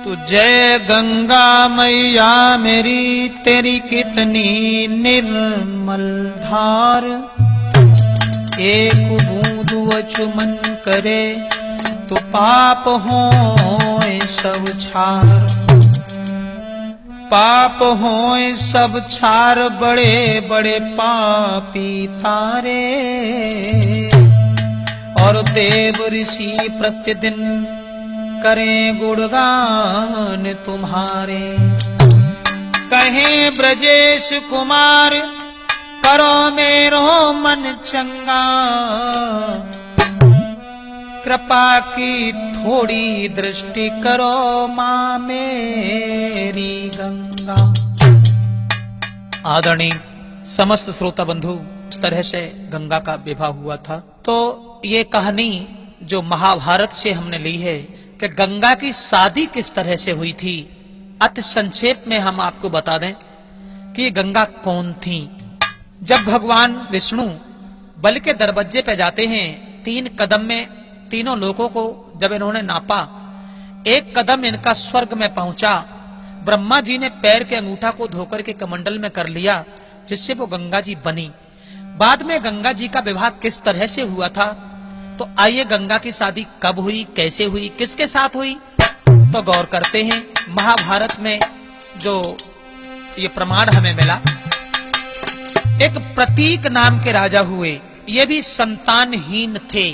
तू जय गंगा मैया मेरी, तेरी कितनी निर्मल धार। एक बूंद अचुमन करे तो पाप होए सब छार। पाप होए सब छार, बड़े बड़े पापी तारे। और देव ऋषि प्रतिदिन करें गुणगान तुम्हारे। कहें ब्रजेश कुमार, करो मेरो मन चंगा। कृपा की थोड़ी दृष्टि करो मां मेरी गंगा। आदरणीय समस्त श्रोता बंधु, इस तरह से गंगा का विवाह हुआ था। तो ये कहानी जो महाभारत से हमने ली है कि गंगा की शादी किस तरह से हुई थी, अति संक्षेप में हम आपको बता दें कि गंगा कौन थी। जब भगवान विष्णु बल के दरवाजे पे जाते हैं, 3 कदम में तीनों लोगों को जब इन्होंने नापा, 1 कदम इनका स्वर्ग में पहुंचा। ब्रह्मा जी ने पैर के अंगूठा को धोकर के कमंडल में कर लिया, जिससे वो गंगा जी बनी। बाद में गंगा जी का विवाह किस तरह से हुआ था, तो आइए गंगा की शादी कब हुई, कैसे हुई, किसके साथ हुई, तो गौर करते हैं। महाभारत में जो ये प्रमाण हमें मिला, एक प्रतीक नाम के राजा हुए। ये भी संतानहीन थे।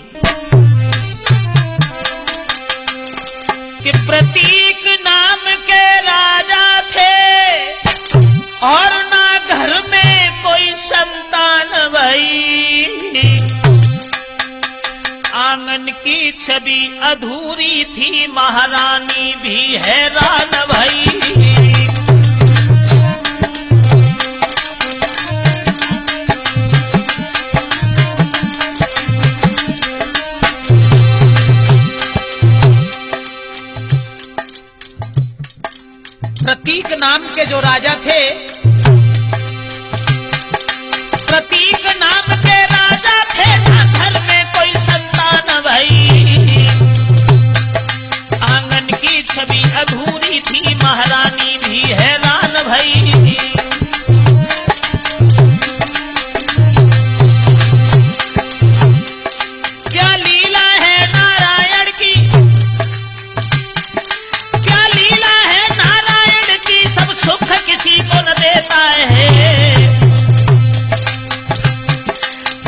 कि प्रतीक नाम के राजा थे और ना घर में कोई संतान भई। आंगन की छवि अधूरी थी, महारानी भी हैरान भई। प्रतीक नाम के जो राजा थे, प्रतीक नाम के राजा थे, ना घर में कोई संतान भई। आंगन की छवि अधूरी थी, महारानी भी हैरान भई। क्या लीला है नारायण की, क्या लीला है नारायण की, सब सुख किसी को न देता है।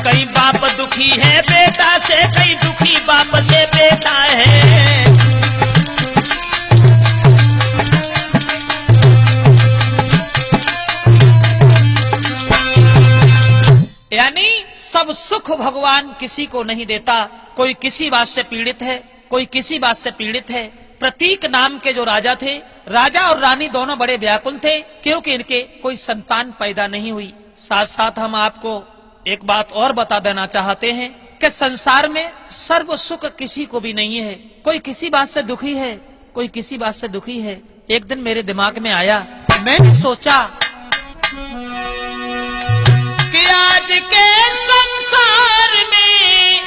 कई बाप दुखी है बेटा से, कई दुखी बाप से बेटा है। यानी सब सुख भगवान किसी को नहीं देता। कोई किसी बात से पीड़ित है, कोई किसी बात से पीड़ित है। प्रतीक नाम के जो राजा थे, राजा और रानी दोनों बड़े व्याकुल थे, क्योंकि इनके कोई संतान पैदा नहीं हुई। साथ साथ हम आपको एक बात और बता देना चाहते हैं कि संसार में सर्व सुख किसी को भी नहीं है। कोई किसी बात से दुखी है, कोई किसी बात से दुखी है। एक दिन मेरे दिमाग में आया, मैंने सोचा कि आज के संसार में,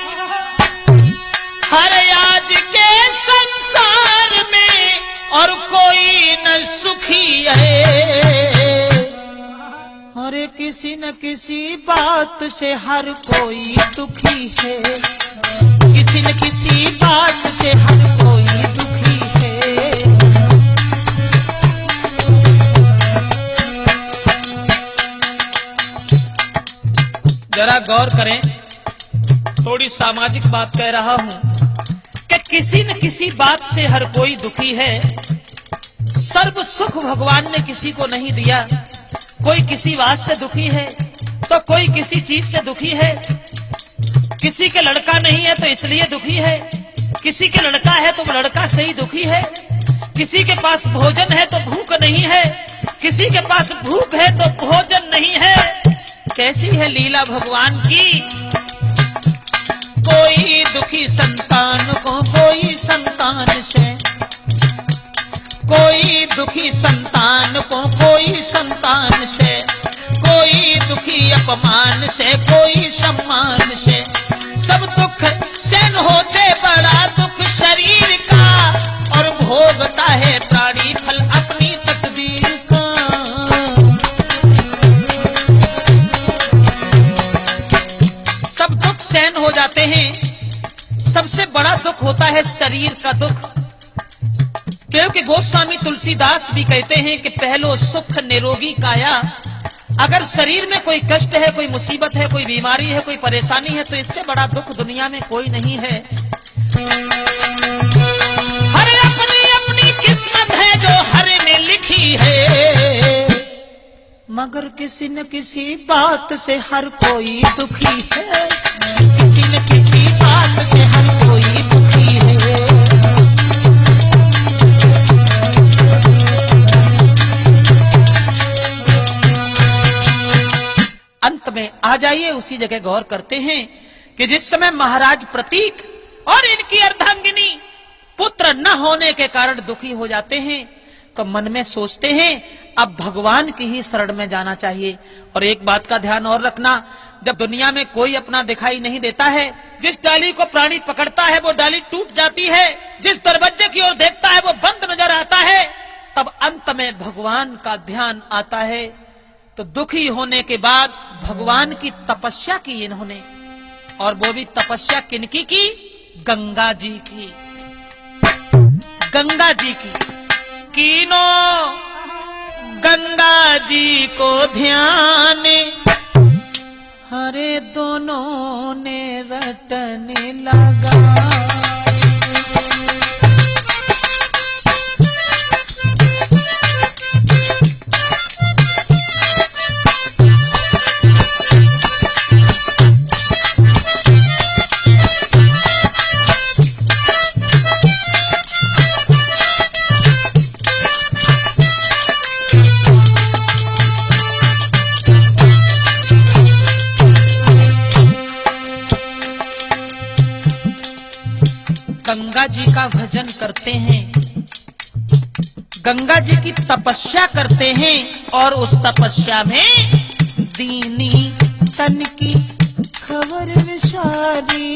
हर आज के संसार में और कोई न सुखी है। अरे किसी न किसी बात से हर कोई दुखी है, किसी न किसी बात से हर कोई दुखी है। जरा गौर करें, थोड़ी सामाजिक बात कह रहा हूं कि किसी न किसी बात से हर कोई दुखी है। सर्व सुख भगवान ने किसी को नहीं दिया। कोई किसी बात से दुखी है तो कोई किसी चीज से दुखी है। किसी के लड़का नहीं है तो इसलिए दुखी है, किसी के लड़का है तो वो लड़का से ही दुखी है। किसी के पास भोजन है तो भूख नहीं है, किसी के पास भूख है तो भोजन नहीं है। कैसी है लीला भगवान की। कोई दुखी संतान को कोई संतान से, कोई दुखी संतान को कोई संतान से, कोई दुखी अपमान से कोई सम्मान से। सब दुख सहन होते बड़ा दुख शरीर का और भोगता है बिगाड़ी फल अपनी तकदीर का। सब दुख सहन हो जाते हैं, सबसे बड़ा दुख होता है शरीर का दुख, क्योंकि गोस्वामी तुलसीदास भी कहते हैं कि पहलो सुख निरोगी काया। अगर शरीर में कोई कष्ट है, कोई मुसीबत है, कोई बीमारी है, कोई परेशानी है, तो इससे बड़ा दुख दुनिया में कोई नहीं है। हर अपनी अपनी किस्मत है जो हर ने लिखी है, मगर किसी न किसी बात से हर कोई दुखी है, किसी न किसी बात से हर कोई दुखी है। अंत में आ जाइए, उसी जगह गौर करते हैं कि जिस समय महाराज प्रतीक और इनकी अर्धांगिनी पुत्र न होने के कारण दुखी हो जाते हैं, तो मन में सोचते हैं अब भगवान की ही शरण में जाना चाहिए। और एक बात का ध्यान और रखना, जब दुनिया में कोई अपना दिखाई नहीं देता है, जिस डाली को प्राणी पकड़ता है वो डाली टूट जाती है, जिस दरवाजे की ओर देखता है वो बंद नजर आता है, तब अंत में भगवान का ध्यान आता है। तो दुखी होने के बाद भगवान की तपस्या की इन्होंने, और वो भी तपस्या किनकी की? गंगा जी की। गंगा जी की कीनो गंगा जी को ध्यान, हरे दोनों ने रटने लगा। गंगा जी का भजन करते हैं, गंगा जी की तपस्या करते हैं, और उस तपस्या में दीनी तन की खबर विसारी।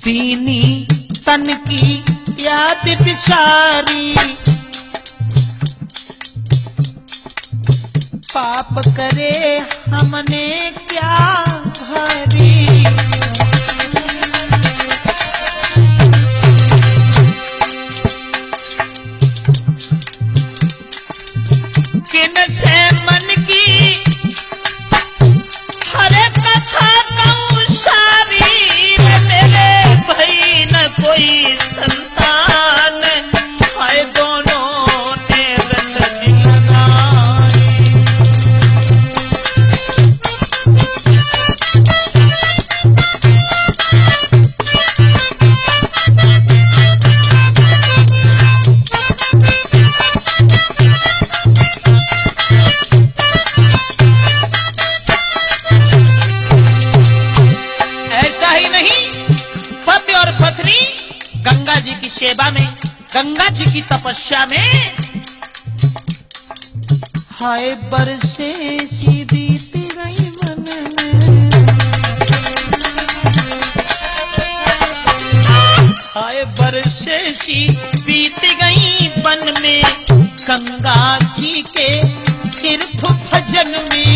दीनी तन की याद विसारी, पाप करे हमने क्या भारी। किन से मन की हरे कथा कहूं सारी, मेरे भाई न कोई संतान, हाय दोनों ने रट लगाई। गंगा जी की सेवा में, गंगा जी की तपस्या में, हाय बरसे सी बीत गई मन में, हाय बरसे सी बीत गई बन में, गंगा जी के सिर्फ भजन में।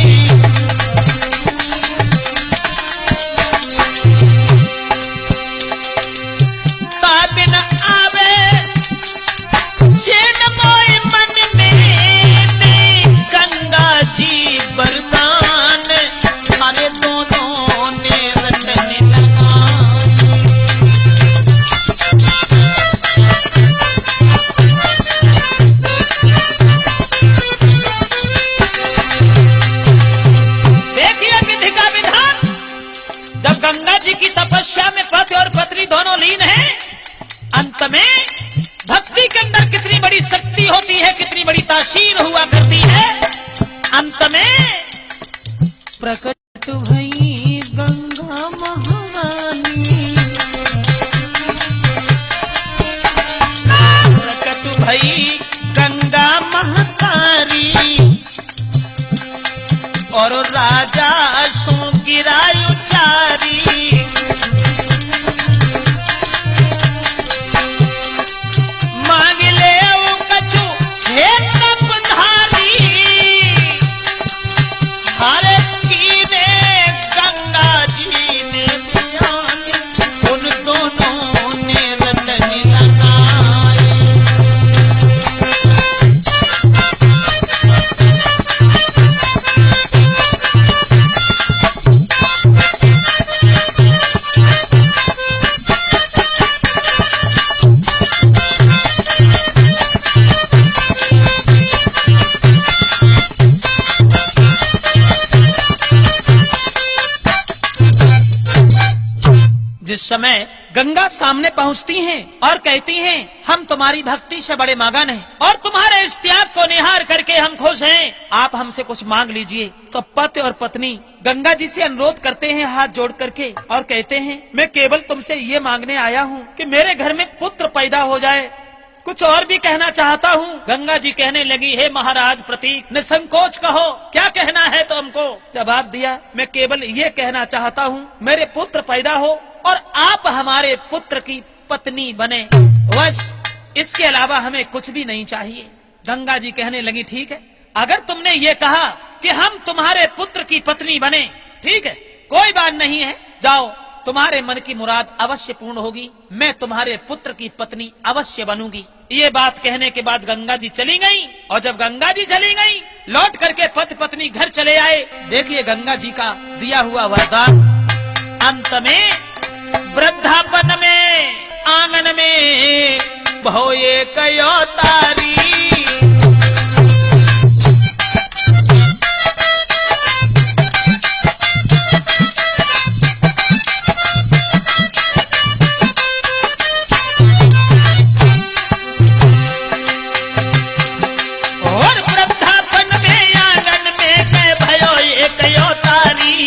बिन आवे चैन मोए मन में, गंगा जी वरदान, हमारे दोनों ने रटने लगा। देखिए विधि का विधान, जब गंगा जी की तपस्या में पति और पत्नी दोनों लीन हैं, अंत में भक्ति के अंदर कितनी बड़ी शक्ति होती है, कितनी बड़ी तासीर हुआ करती है। अंत में प्रकट भई गंगा महारानी, प्रकट भई गंगा महातारी, और राजा सो गिरायु चारी। मांग ले वो कछु हे तपधारी, हर कीने गंगा जी ने ध्यान, उन दोनों ने रतन लगाए। जिस समय गंगा सामने पहुंचती हैं और कहती हैं हम तुम्हारी भक्ति से बड़े मगन हैं और तुम्हारे इस त्याग को निहार करके हम खुश हैं, आप हमसे कुछ मांग लीजिए। तो पति और पत्नी गंगा जी से अनुरोध करते हैं हाथ जोड़ करके और कहते हैं मैं केवल तुमसे ये मांगने आया हूँ कि मेरे घर में पुत्र पैदा हो जाए, कुछ और भी कहना चाहता हूँ। गंगा जी कहने लगी हे महाराज प्रतीक, निसंकोच कहो क्या कहना है तो हमको। जवाब दिया मैं केवल ये कहना चाहता हूँ मेरे पुत्र पैदा हो और आप हमारे पुत्र की पत्नी बने, बस इसके अलावा हमें कुछ भी नहीं चाहिए। गंगा जी कहने लगी ठीक है, अगर तुमने ये कहा कि हम तुम्हारे पुत्र की पत्नी बने, ठीक है कोई बात नहीं है, जाओ तुम्हारे मन की मुराद अवश्य पूर्ण होगी, मैं तुम्हारे पुत्र की पत्नी अवश्य बनूंगी। ये बात कहने के बाद गंगा जी चली गई और जब गंगा जी चली गई लौट करके पति पत्नी घर चले आए। देखिए गंगा जी का दिया हुआ वरदान। अंत में वृद्धापन में आंगन में भोए कयो तारी, और वृद्धापन में आंगन में भयो कयो तारी,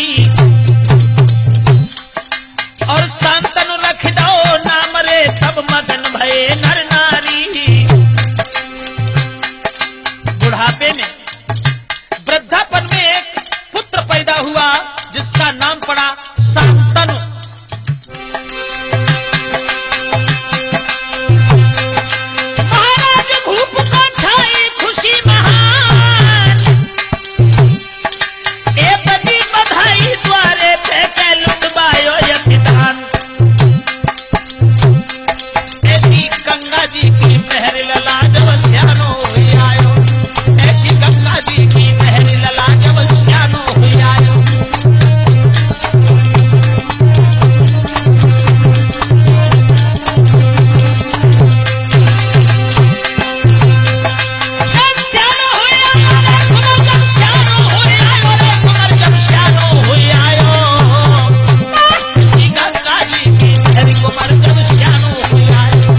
और शांतनु रख दो नाम रे तब मगन भये नर नारी। बुढ़ापे में वृद्धापन में एक पुत्र पैदा हुआ जिसका नाम पड़ा शांतनु। महाराज भूप को छाई खुशी महान, ए बदी बधाई द्वारे फेंके लुटवायो यतिदान। ऐसी गंगा जी की महर लला जब श्यानो हुई आयो, ऐसी गंगा जी की महर लला जब श्यानो हुई आयो। श्यानो हुई आयो रे कुमार, जब श्यानो हुई आयो रे कुमार, जब श्यानो हुई आयो। ऐसी गंगा जी की महर कुमार जब श्यानो हुई आयो।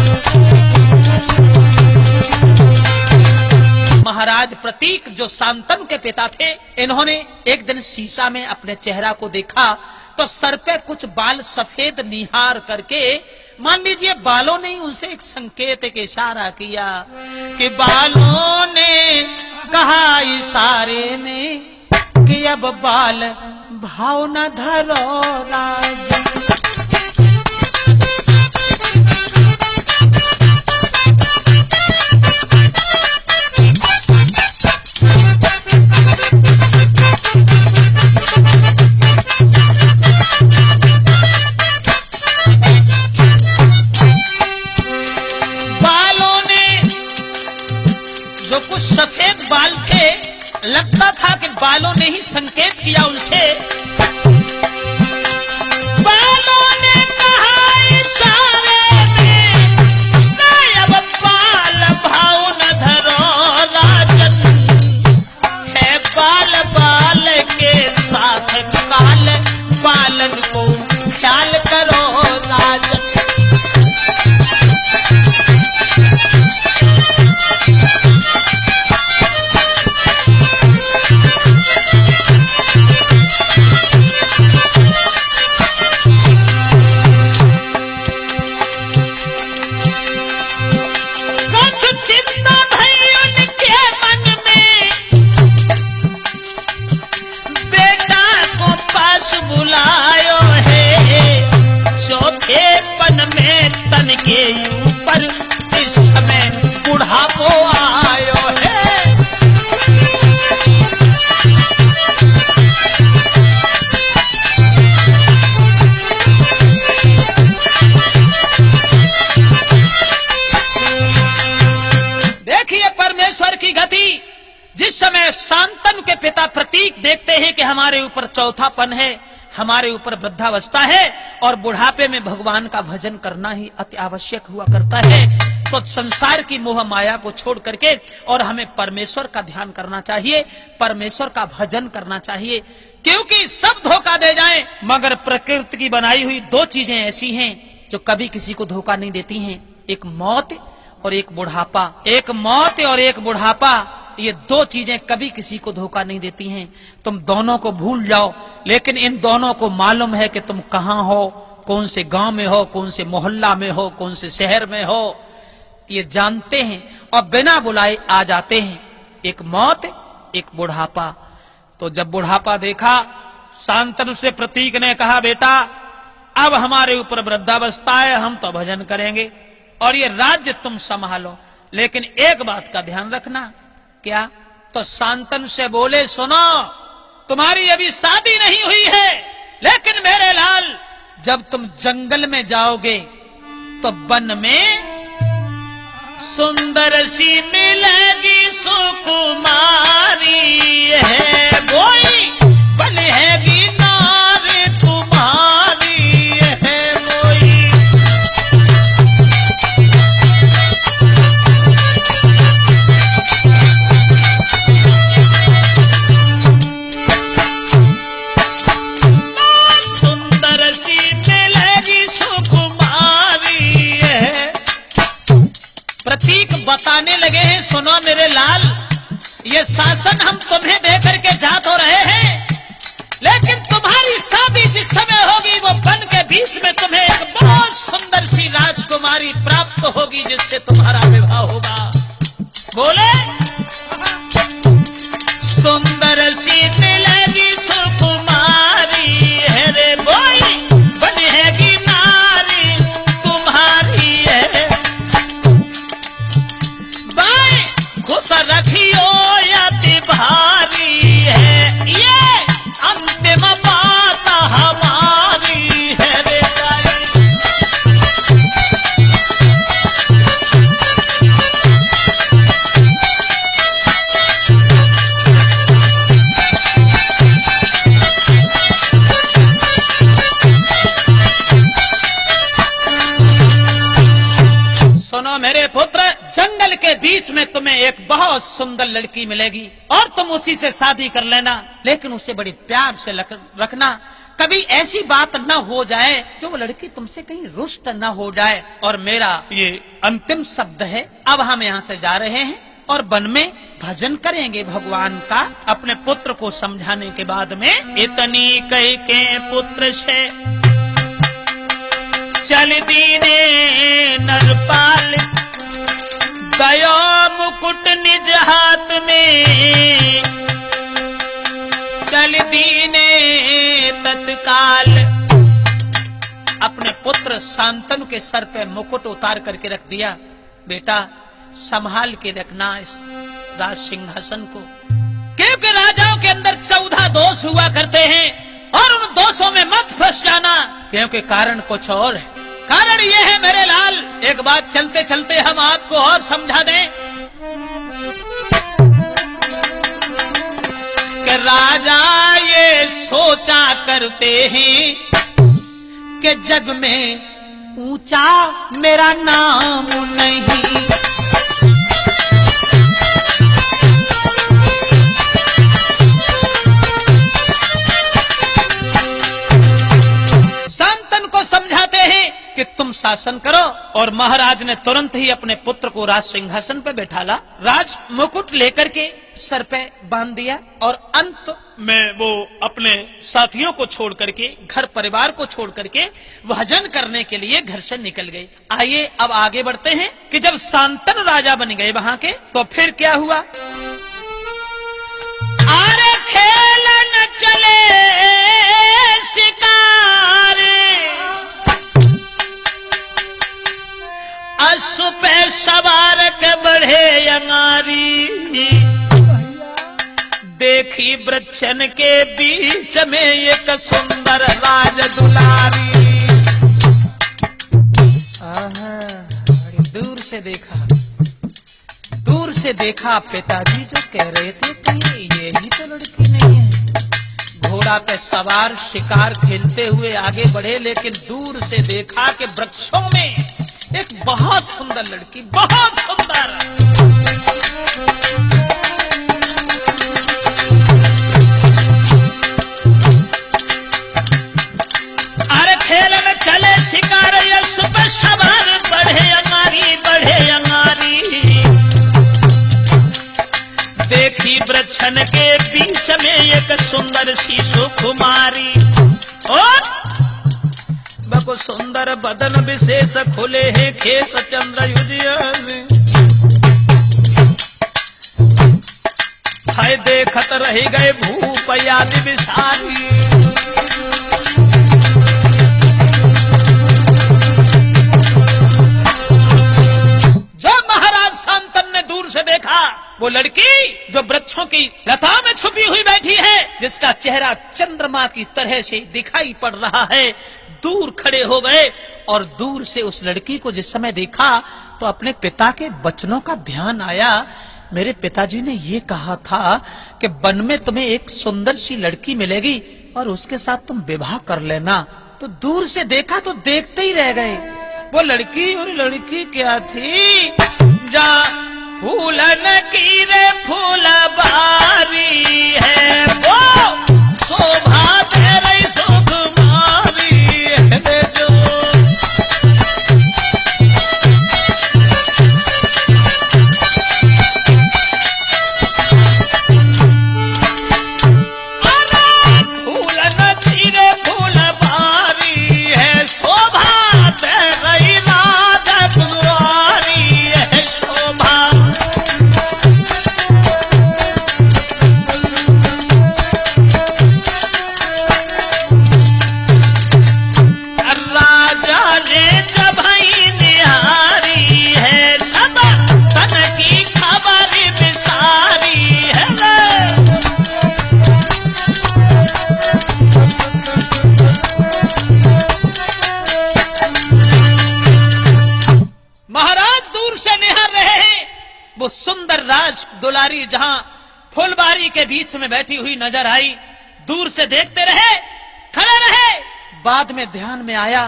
महाराज प्रतीक जो शांतनु के पिता थे, इन्होंने एक दिन शीशा में अपने चेहरा को देखा तो सर पे कुछ बाल सफेद निहार करके, मान लीजिए बालों ने उनसे एक संकेत, एक इशारा किया कि बालों ने कहा इशारे में कि अब बाल भाव न धरो राज। जो कुछ सफेद बाल थे, लगता था कि बालों ने ही संकेत किया उनसे। बालों ने कहा इशारे में, अब बाल भाव न धरो राजन, है बाल बाल के साथ काल, बालन को ख्याल करो राजन। है तन के ऊपर, इस समय बुढ़ापो आयो है। देखिए परमेश्वर की गति। जिस समय शांतनु के पिता प्रतीक देखते हैं कि हमारे ऊपर चौथापन है, हमारे ऊपर वृद्धावस्था है और बुढ़ापे में भगवान का भजन करना ही अति आवश्यक हुआ करता है, तो संसार की मोह माया को छोड़ करके और हमें परमेश्वर का ध्यान करना चाहिए, परमेश्वर का भजन करना चाहिए। क्योंकि सब धोखा दे जाएं, मगर प्रकृति की बनाई हुई दो चीजें ऐसी हैं जो कभी किसी को धोखा नहीं देती हैं, एक मौत और एक बुढ़ापा। एक मौत और एक बुढ़ापा, ये दो चीजें कभी किसी को धोखा नहीं देती हैं। तुम दोनों को भूल जाओ, लेकिन इन दोनों को मालूम है कि तुम कहां हो, कौन से गांव में हो, कौन से मोहल्ला में हो, कौन से शहर में हो, ये जानते हैं और बिना बुलाए आ जाते हैं। एक मौत, एक बुढ़ापा। तो जब बुढ़ापा देखा, शांतनु से प्रतीक ने कहा, बेटा अब हमारे ऊपर वृद्धावस्था है, हम तो भजन करेंगे और ये राज्य तुम संभालो, लेकिन एक बात का ध्यान रखना। क्या? तो शांतनु से बोले, सुनो, तुम्हारी अभी शादी नहीं हुई है, लेकिन मेरे लाल जब तुम जंगल में जाओगे तो वन में सुंदर सी मिलेगी सुकुमारी है, कोई बनेगी नारी तुम्हारी है कोई। सुंदर सी मिलेगी सुकुमारी है। प्रतीक बताने लगे हैं, सुनो मेरे लाल, ये शासन हम तुम्हें देकर के जा तो रहे हैं, लेकिन तुम्हारी शादी जिस समय होगी वो वन के बीच में तुम्हें एक बहुत सुंदर सी राजकुमारी प्राप्त होगी, जिससे तुम्हारा विवाह होगा। बोले, सुंदर सी मिलेगी सुकुमारी है रे, बोई बनेगी नारी तुम्हारी है। खुश रखियो यति भारी है, ये अंतिम बात हमारी है रे। सुनो मेरे पुत्र, जंगल के बीच में तुम्हें एक बहुत सुंदर लड़की मिलेगी और तुम उसी से शादी कर लेना, लेकिन उसे बड़ी प्यार से रखना। कभी ऐसी बात न हो जाए जो वो लड़की तुमसे कहीं रुष्ट न हो जाए। और मेरा ये अंतिम शब्द है, अब हम यहाँ से जा रहे हैं और वन में भजन करेंगे भगवान का। अपने पुत्र को समझाने के बाद में, इतनी कह के पुत्र से चल दीने नरपाल, गयो मुकुट निज हाथ में, चल दीने तत्काल। अपने पुत्र शांतनु के सर पे मुकुट उतार करके रख दिया। बेटा संभाल के रखना इस राज सिंहासन को, क्योंकि राजाओं के अंदर 14 दोष हुआ करते हैं और उन दोषों में मत फंस जाना, क्योंकि कारण कुछ और है। कारण ये है मेरे लाल, एक बात चलते चलते हम आपको और समझा दें कि राजा ये सोचा करते हैं कि जग में ऊंचा मेरा नाम नहीं। शांतनु को समझाते हैं कि तुम शासन करो, और महाराज ने तुरंत ही अपने पुत्र को राज सिंहासन पे बैठाला, राज मुकुट लेकर के सर पे बांध दिया और अंत में वो अपने साथियों को छोड़ करके, घर परिवार को छोड़ करके भजन करने के लिए घर से निकल गए। आइए अब आगे बढ़ते हैं कि जब शांतनु राजा बन गए वहां के, तो फिर क्या हुआ। आरे खेलन चले शिकार, देखी वृक्षन के बीच में एक सुंदर राज दुलारी। बड़ी दूर से देखा पिताजी जो कह रहे थे कि यही तो लड़की नहीं है। घोड़ा पे सवार शिकार खेलते हुए आगे बढ़े, लेकिन दूर से देखा कि वृक्षों में एक बहुत सुंदर लड़की, बहुत सुंदर। अरे खेल में चले शिकार यश पे सवार, बढ़े अंगारी बढ़े अंगारी। देखी वृक्षन के बीच में एक सुंदर सी सुकुमारी, और बको सुंदर बदन विशेष खुले हैं खेस चंद्र युजियन। हाय देखत रह गए भूप याद विशाली। जब महाराज शांतनु ने दूर से देखा वो लड़की जो वृक्षों की लता में छुपी हुई बैठी है, जिसका चेहरा चंद्रमा की तरह से दिखाई पड़ रहा है, दूर खड़े हो गए। और दूर से उस लड़की को जिस समय देखा तो अपने पिता के वचनों का ध्यान आया। मेरे पिताजी ने ये कहा था कि वन में तुम्हें एक सुंदर सी लड़की मिलेगी और उसके साथ तुम विवाह कर लेना। तो दूर से देखा तो देखते ही रह गए। वो लड़की, और लड़की क्या थी? जा फूलन की रे फूलबारी है, वो शोभा तेरी सुकुमारी है जो। फूलन की रे फूलबारी है, शोभा तेरी राधा दुआरी है शोभा। वो सुंदर राज दुलारी जहां फुलबारी के बीच में बैठी हुई नजर आई। दूर से देखते रहे, खड़े रहे। बाद में ध्यान में आया,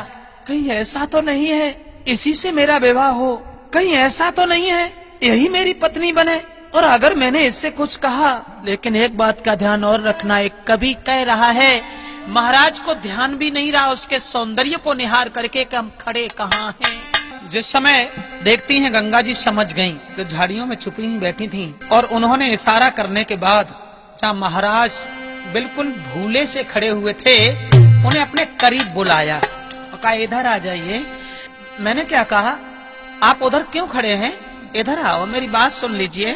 कहीं ऐसा तो नहीं है इसी से मेरा विवाह हो, कहीं ऐसा तो नहीं है यही मेरी पत्नी बने। और अगर मैंने इससे कुछ कहा, लेकिन एक बात का ध्यान और रखना, एक कवि कह रहा है, महाराज को ध्यान भी नहीं रहा उसके सौंदर्य को निहार करके कि हम खड़े कहाँ हैं। जिस समय देखती हैं गंगा जी समझ गईं, जो झाड़ियों में छुपी ही बैठी थीं, और उन्होंने इशारा करने के बाद जहाँ महाराज बिल्कुल भूले से खड़े हुए थे, उन्हें अपने करीब बुलाया और कहा इधर आ जाइए। मैंने क्या कहा, आप उधर क्यों खड़े हैं, इधर आओ, मेरी बात सुन लीजिए।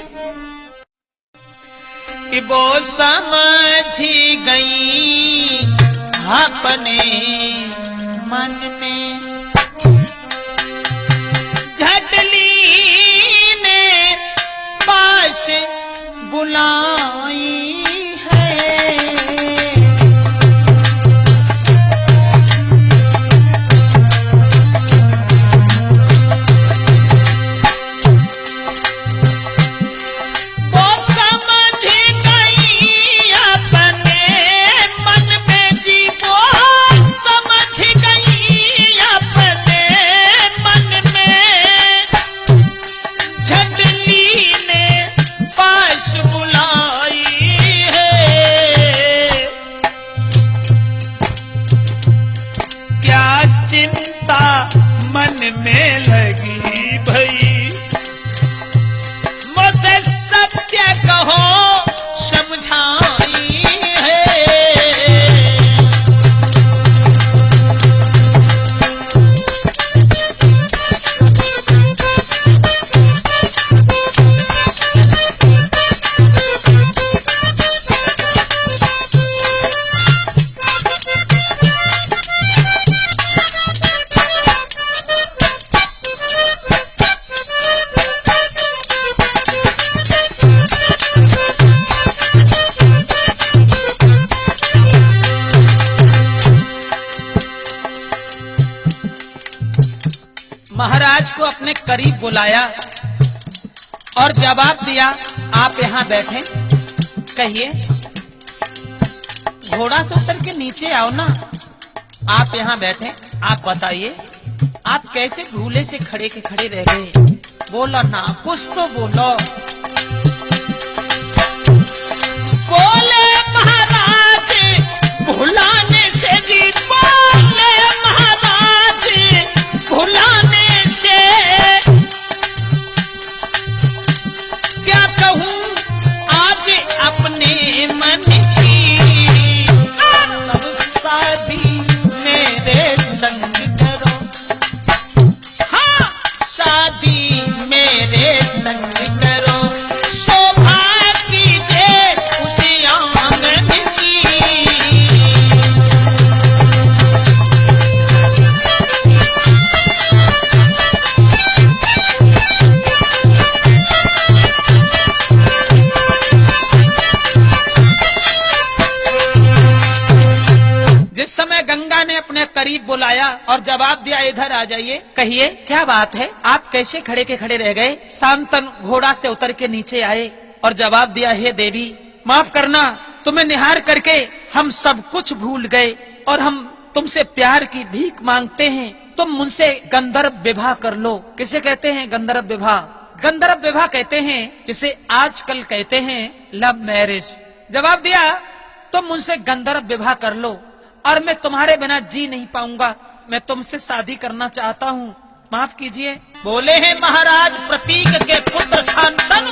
कि वो समझी गई अपने मन में, झटली ने पास बुलाई है। वो समझ गई अपने मन में जी, वो समझ गई अपने मन में, झटली ने पास बुलाई है। क्या चिंता मन में लगी भई, मुझसे सत्य कहो समझाई है। महाराज को अपने करीब बुलाया और जवाब दिया, आप यहां बैठे, कहिए। घोड़ा से उतर के नीचे आओ ना, आप यहां बैठे, आप बताइए आप कैसे भूले से खड़े के खड़े रह गए? बोलो ना, कुछ तो बोलो। बोले महाराज भुलाने से जी, बोले महाराज भुलाने से, क्या कहूं आज अपने मन की, तब शादी मेरे संग करो, हाँ शादी मेरे संग करो, शोभा कीजिए उसी आंगन की। जिस समय गंगा ने अपने करीब बुलाया और जवाब दिया, इधर आ जाइए, कहिए क्या बात है, आप कैसे खड़े के खड़े रह गए? शांतन घोड़ा से उतर के नीचे आए और जवाब दिया, हे देवी माफ करना, तुम्हें निहार करके हम सब कुछ भूल गए और हम तुमसे प्यार की भीख मांगते हैं, तुम मुझसे गंधर्व विवाह कर लो। किसे कहते हैं गंधर्व विवाह? गंधर्व विवाह कहते हैं जिसे आजकल कहते हैं लव मैरिज। जवाब दिया, तुम मुझसे गंधर्व विवाह कर लो और मैं तुम्हारे बिना जी नहीं पाऊंगा, मैं तुमसे शादी करना चाहता हूँ, माफ कीजिए। बोले हैं महाराज प्रतीक के पुत्र शांतनु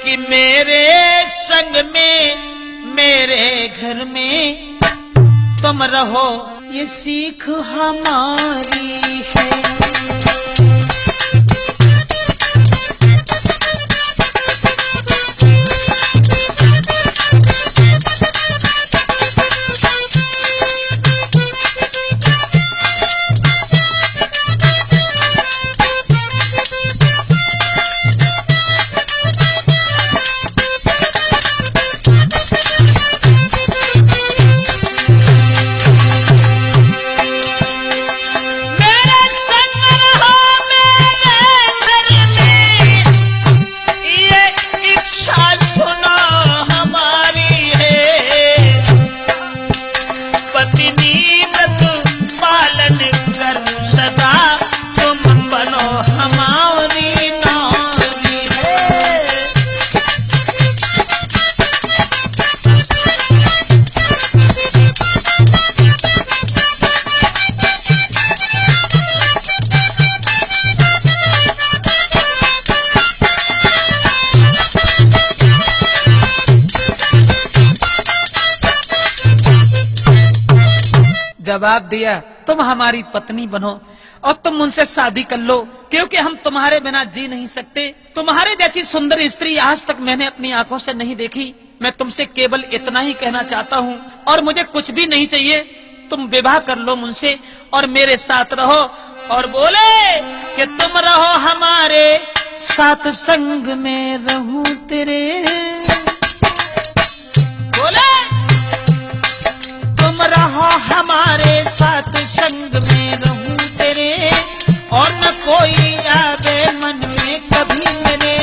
कि मेरे संग में मेरे घर में तुम रहो, ये सीख हमारी है। जवाब दिया, तुम हमारी पत्नी बनो और तुम मुझसे शादी कर लो, क्योंकि हम तुम्हारे बिना जी नहीं सकते। तुम्हारे जैसी सुंदर स्त्री आज तक मैंने अपनी आंखों से नहीं देखी। मैं तुमसे केवल इतना ही कहना चाहता हूँ और मुझे कुछ भी नहीं चाहिए, तुम विवाह कर लो मुझसे और मेरे साथ रहो। और बोले कि तुम रहो हमारे साथ, संग में रहूं तेरे। बोले तुम रहो हमारे साथ, संग में रहूं तेरे, और न कोई आवे मन में कभी मेरे।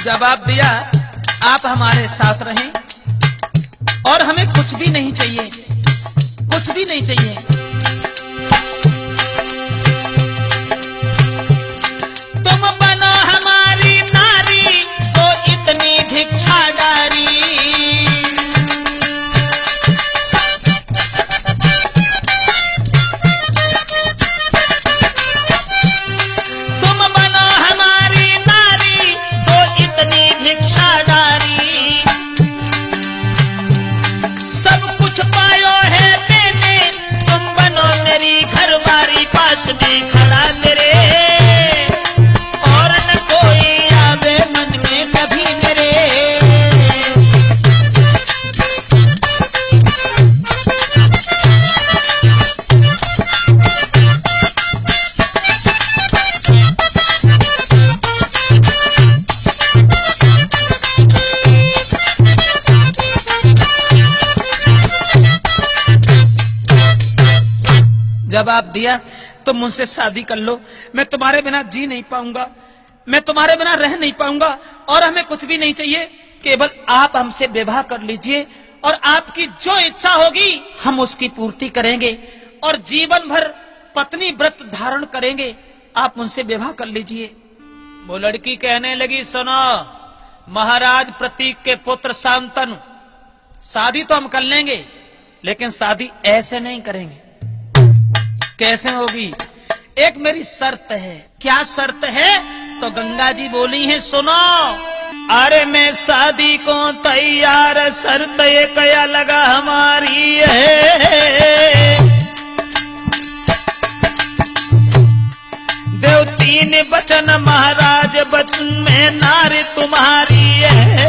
जवाब दिया, आप हमारे साथ रहें और हमें कुछ भी नहीं चाहिए, कुछ भी नहीं चाहिए। तुम बनो हमारी नारी तो इतनी भिक्षागारी। खड़ा मेरे जवाब दिया तुम मुझसे शादी कर लो, मैं तुम्हारे बिना जी नहीं पाऊंगा, मैं तुम्हारे बिना रह नहीं पाऊंगा और हमें कुछ भी नहीं चाहिए, केवल आप हमसे विवाह कर लीजिए और आपकी जो इच्छा होगी हम उसकी पूर्ति करेंगे और जीवन भर पत्नी व्रत धारण करेंगे, आप मुझसे विवाह कर लीजिए। वो लड़की कहने लगी सुनो महाराज प्रतीक के पुत्र शांतनु, शादी तो हम कर लेंगे लेकिन शादी ऐसे नहीं करेंगे। कैसे होगी? एक मेरी शर्त है। क्या शर्त है? तो गंगा जी बोली हैं सुनो, अरे मैं शादी को तैयार, शर्त एक लगा हमारी है, देव तीन वचन महाराज वचन में नारी तुम्हारी है।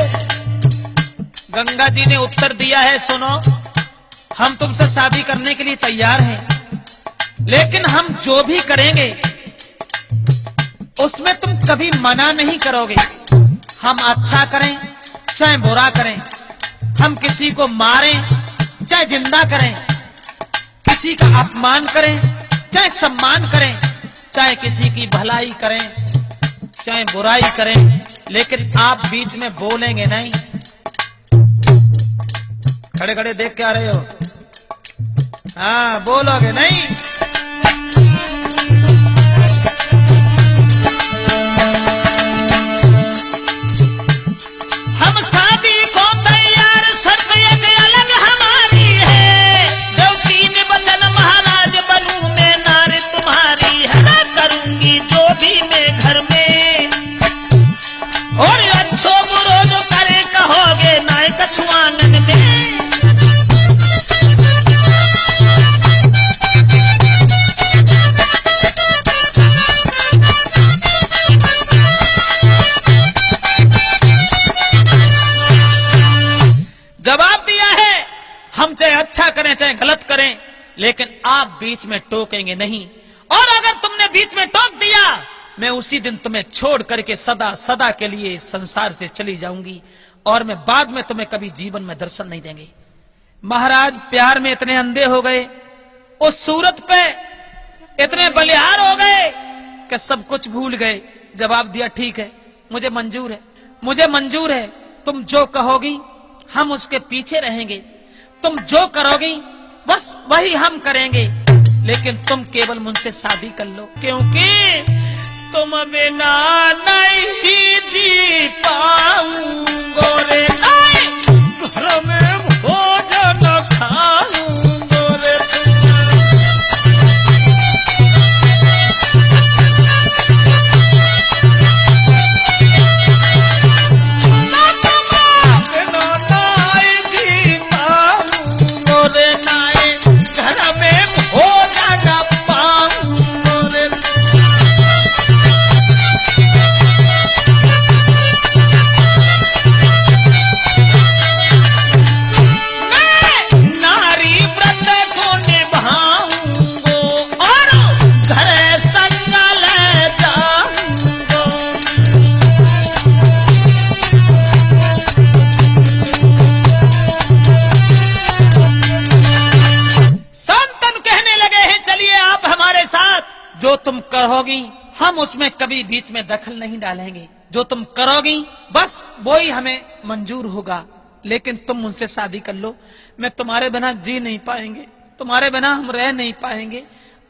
गंगा जी ने उत्तर दिया है सुनो, हम तुमसे शादी करने के लिए तैयार हैं, लेकिन हम जो भी करेंगे उसमें तुम कभी मना नहीं करोगे। हम अच्छा करें चाहे बुरा करें, हम किसी को मारें चाहे जिंदा करें, किसी का अपमान करें चाहे सम्मान करें, चाहे किसी की भलाई करें चाहे बुराई करें, लेकिन आप बीच में बोलेंगे नहीं। खड़े खड़े देख के आ रहे हो? हाँ, बोलोगे नहीं। हम शादी को तैयार, शर्त एक अलग हमारी है, जो तीन वचन महाराज बनूं मैं नारी तुम्हारी है, करूंगी जो भी मैं घर में, और अच्छो बुरो जो करे कहोगे नाय कछुआनन में। जवाब दिया है हम चाहे अच्छा करें चाहे गलत करें, लेकिन आप बीच में टोकेंगे नहीं, और अगर तुमने बीच में टोक दिया मैं उसी दिन तुम्हें छोड़ करके सदा सदा के लिए संसार से चली जाऊंगी और मैं बाद में तुम्हें कभी जीवन में दर्शन नहीं देंगे। महाराज प्यार में इतने अंधे हो गए, उस सूरत पे इतने बलिहार हो गए कि सब कुछ भूल गए। जवाब दिया ठीक है, मुझे मंजूर है, मुझे मंजूर है, तुम जो कहोगी हम उसके पीछे रहेंगे, तुम जो करोगी बस वही हम करेंगे, लेकिन तुम केवल मुझसे शादी कर लो, क्योंकि तुम बिना नहीं जी पाऊंगो रे, घर में भोजन खाऊंगो रे। जो तुम करोगी हम उसमें कभी बीच में दखल नहीं डालेंगे, जो तुम करोगी बस वो ही हमें मंजूर होगा, लेकिन तुम मुझसे शादी कर लो, मैं तुम्हारे बिना जी नहीं पाएंगे, तुम्हारे बिना हम रह नहीं पाएंगे,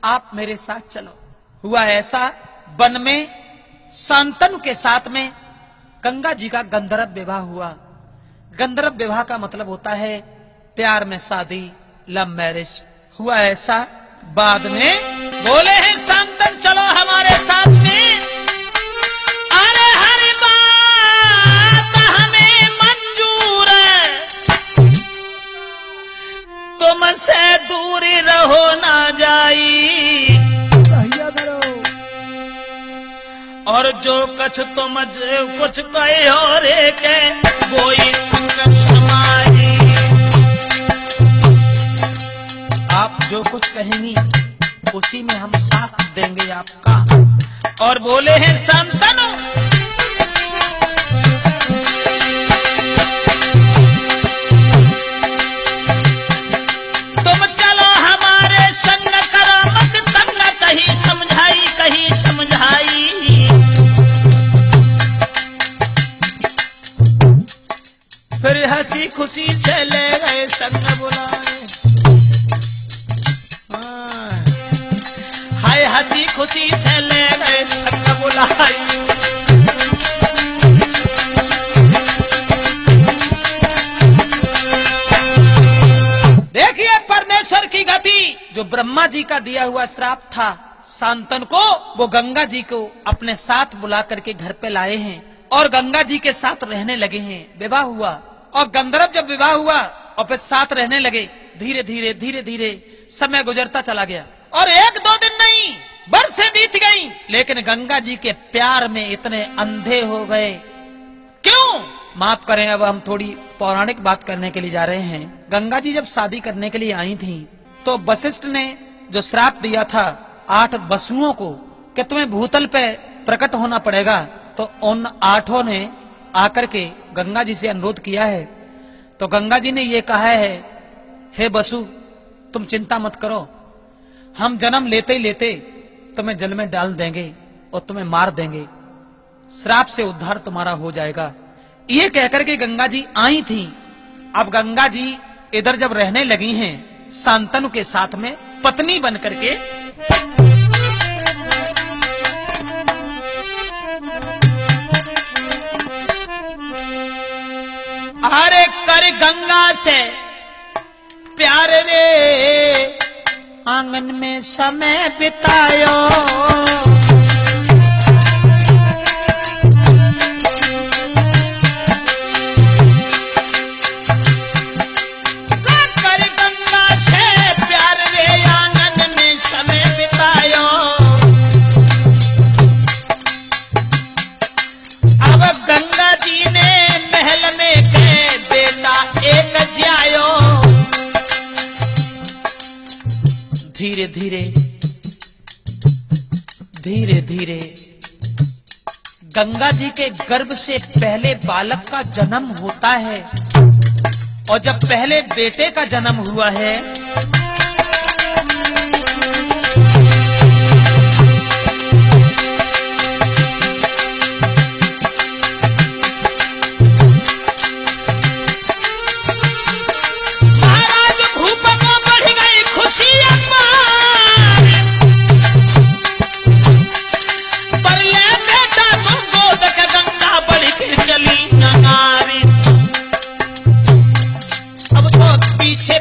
आप मेरे साथ चलो। हुआ ऐसा, वन में शांतनु के साथ में गंगा जी का गंधर्व विवाह हुआ। गंधर्व विवाह का मतलब होता है प्यार में शादी, लव मैरिज। हुआ ऐसा, बाद में बोले हैं शांतनु चलो हमारे साथ में, अरे हर बात हमें मंजूर है, तुमसे दूरी रहो ना जाई, और जो कछ तुम कुछ कहो रे के वो ही संग समाई। आप जो कुछ कहेंगी उसी में हम साथ देंगे आपका। और बोले हैं शांतनु तुम चलो हमारे संग करो संग बुलाए। हाय हंसी खुशी से ले गए संग बुलाए। देखिए परमेश्वर की गति, जो ब्रह्मा जी का दिया हुआ श्राप था शांतनु को, वो गंगा जी को अपने साथ बुला करके घर पे लाए हैं और गंगा जी के साथ रहने लगे हैं। विवाह हुआ और गंधर्व जब विवाह हुआ और फिर साथ रहने लगे, धीरे धीरे समय गुजरता चला गया और 1-2 दिन नहीं बरसें बीत गई, लेकिन गंगा जी के प्यार में इतने अंधे हो गए। क्यों? माफ करें, अब हम थोड़ी पौराणिक बात करने के लिए जा रहे हैं। गंगा जी जब शादी करने के लिए आई थी तो वशिष्ठ ने जो श्राप दिया था 8 वसुओं को कि तुम्हें भूतल पे प्रकट होना पड़ेगा, तो उन 8 ने आकर के गंगा जी से अनुरोध किया है। तो गंगा जी ने ये कहा है, हे वसु तुम चिंता मत करो, हम जन्म लेते ही लेते तुम्हें जल में डाल देंगे और तुम्हें मार देंगे, श्राप से उद्धार तुम्हारा हो जाएगा। ये कहकर के गंगा जी आई थी। अब गंगा जी इधर जब रहने लगी हैं शांतनु के साथ में पत्नी बन करके, अरे कर गंगा से प्यार रे आंगन में समय बितायो, धीरे धीरे गंगा जी के गर्भ से पहले बालक का जन्म होता है और जब पहले बेटे का जन्म हुआ है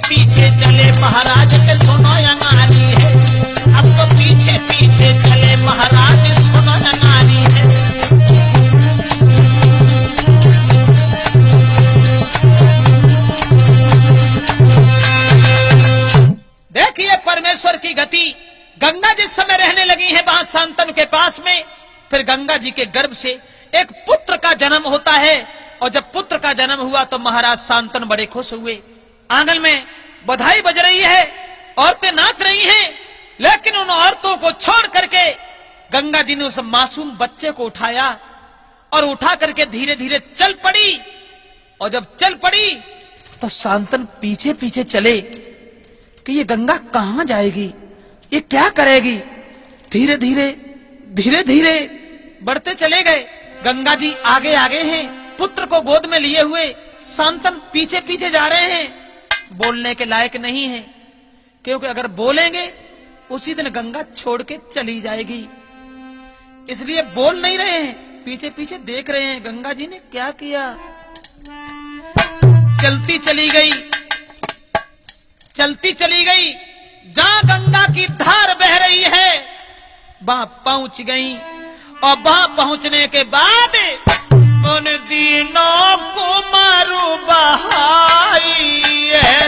पीछे चले महाराज के सुनो अंगारी है, अब तो पीछे पीछे चले महाराज सुनो अंगारी है। देखिए परमेश्वर की गति। गंगा जिस समय रहने लगी है वहां शांतनु के पास में, फिर गंगा जी के गर्भ से एक पुत्र का जन्म होता है और जब पुत्र का जन्म हुआ तो महाराज शांतनु बड़े खुश हुए। आंगन में बधाई बज रही है, औरतें नाच रही हैं, लेकिन उन औरतों को छोड़ करके गंगा जी ने उस मासूम बच्चे को उठाया और उठा करके धीरे धीरे चल पड़ी। और जब चल पड़ी तो शांतनु पीछे पीछे चले कि ये गंगा कहां जाएगी, ये क्या करेगी। धीरे धीरे बढ़ते चले गए। गंगा जी आगे आगे हैं, पुत्र को गोद में लिए हुए। शांतनु पीछे पीछे जा रहे हैं। बोलने के लायक नहीं है, क्योंकि अगर बोलेंगे उसी दिन गंगा छोड़ के चली जाएगी, इसलिए बोल नहीं रहे हैं, पीछे पीछे देख रहे हैं गंगा जी ने क्या किया। चलती चली गई, जहां गंगा की धार बह रही है वहां पहुंच गई। और वहां पहुंचने के बाद उन दिनों को मारू बहाई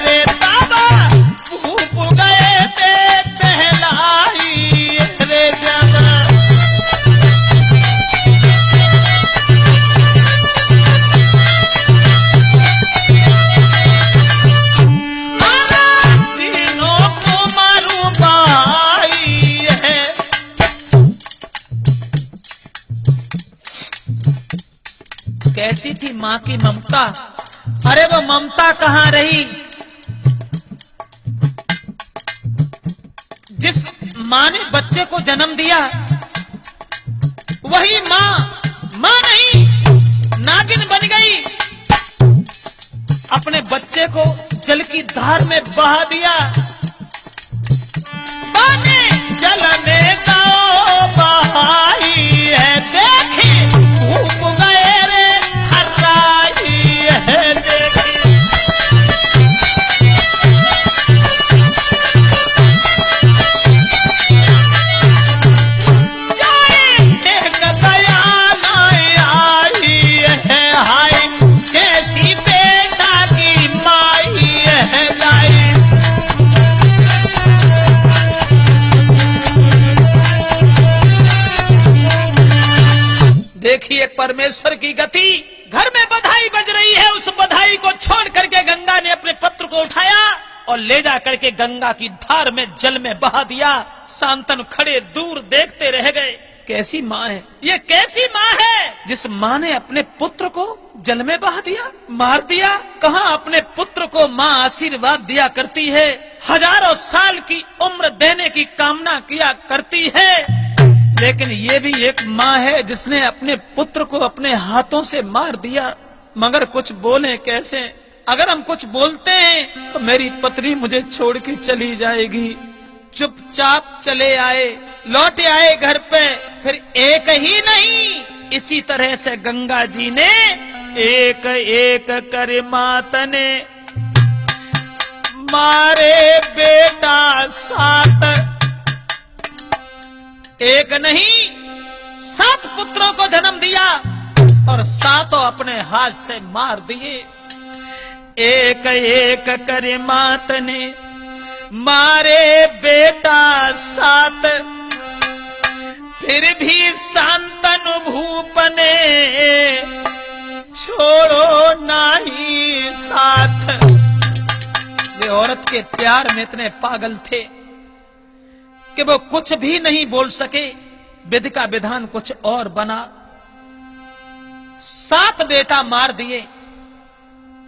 रे दादा, भूप गए थे पहलाई रे जाना। दिनों को मारू बहाई है। कैसी थी माँ की ममता, अरे वो ममता कहाँ रही। जिस माँ ने बच्चे को जन्म दिया वही माँ नहीं नागिन बन गई। अपने बच्चे को जल की धार में बहा दिया। पानी जल में गाओ बहाई है, देखी धूप गए रे हराई है, देखी। देखिए परमेश्वर की गति। घर में बधाई बज रही है, उस बधाई को छोड़ करके गंगा ने अपने पुत्र को उठाया और ले जा करके गंगा की धार में जल में बहा दिया। शांतनु खड़े दूर देखते रह गए। कैसी माँ है ये, कैसी माँ है जिस माँ ने अपने पुत्र को जल में बहा दिया, मार दिया। कहाँ अपने पुत्र को माँ आशीर्वाद दिया करती है, हजारों साल की उम्र देने की कामना किया करती है, लेकिन ये भी एक माँ है जिसने अपने पुत्र को अपने हाथों से मार दिया। मगर कुछ बोले कैसे? अगर हम कुछ बोलते हैं तो मेरी पत्नी मुझे छोड़ के चली जाएगी। चुपचाप चले आए, लौट आए घर पे। फिर एक ही नहीं, इसी तरह से गंगा जी ने एक एक कर माता ने मारे बेटा 7, एक नहीं 7 पुत्रों को जन्म दिया और 7 अपने हाथ से मार दिए। एक एक कर मात ने मारे बेटा 7, फिर भी शांतनु भूप ने छोड़ो नहीं साथ। वे औरत के प्यार में इतने पागल थे कि वो कुछ भी नहीं बोल सके। विधि का विधान कुछ और बना। 7 बेटा मार दिए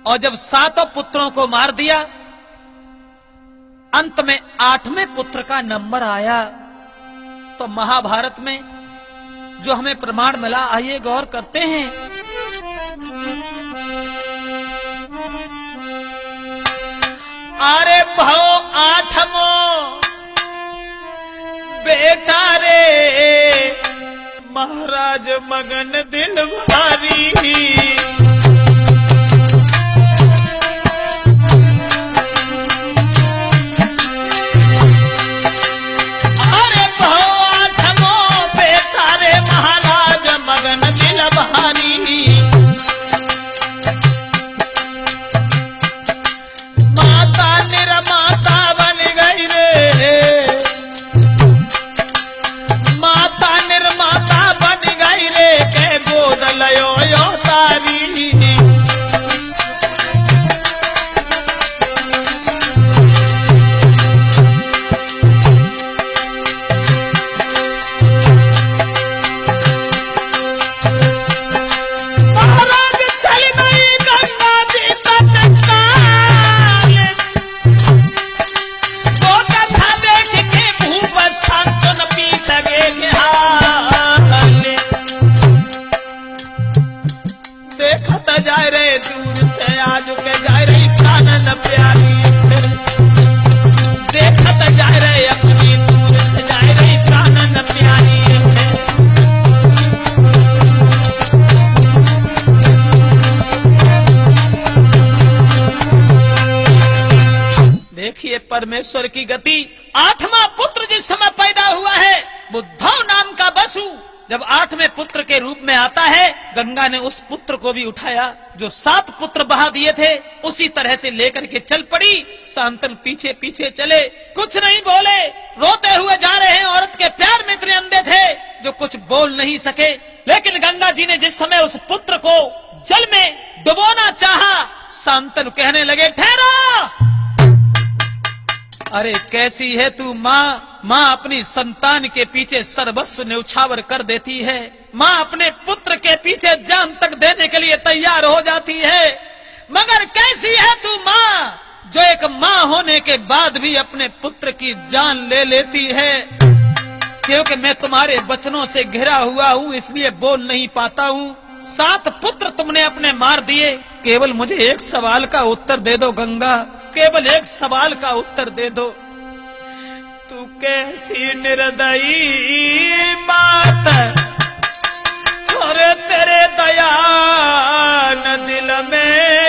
और जब 7 पुत्रों को मार दिया, अंत में 8वें पुत्र का नंबर आया। तो महाभारत में जो हमें प्रमाण मिला, आइए गौर करते हैं। अरे भव 8वां बेटा रे महाराज मगन दिल भारी। अरे भव 8वां बेटा रे महाराज मगन दिल भारी। माता निर्माता बन गई रे, गोद लयो यो तारी। महाराज चल गई गंगा जी तत्काल, वो कथा देख के भूप शांतनु पीछ गए हाल। देखत जाए रे दूर से आज के जाए रही कानन प्यारी। देखत जाए रे अपनी दूर से जाए रही कानन प्यारी। देखिए परमेश्वर की गति। 8वां पुत्र जिस समय पैदा हुआ है, बुद्धव नाम का बसु जब 8वें पुत्र के रूप में आता है, गंगा ने उस पुत्र को भी उठाया। जो 7 पुत्र बहा दिए थे उसी तरह से लेकर के चल पड़ी। शांतनु पीछे पीछे चले, कुछ नहीं बोले, रोते हुए जा रहे हैं। औरत के प्यार में इतने अंधे थे जो कुछ बोल नहीं सके। लेकिन गंगा जी ने जिस समय उस पुत्र को जल में डुबोना चाहा, शांतनु कहने लगे ठहरो। अरे कैसी है तू माँ? माँ अपनी संतान के पीछे सर्वस्व न्यौछावर कर देती है। माँ अपने पुत्र के पीछे जान तक देने के लिए तैयार हो जाती है। मगर कैसी है तू माँ जो एक माँ होने के बाद भी अपने पुत्र की जान ले लेती है? क्योंकि मैं तुम्हारे वचनों से घिरा हुआ हूँ, इसलिए बोल नहीं पाता हूँ। 7 पुत्र तुमने अपने मार दिए, केवल मुझे एक सवाल का उत्तर दे दो गंगा। केवल एक सवाल का उत्तर दे दो, तू कैसी निर्दयी मात, और तेरे दया न दिल में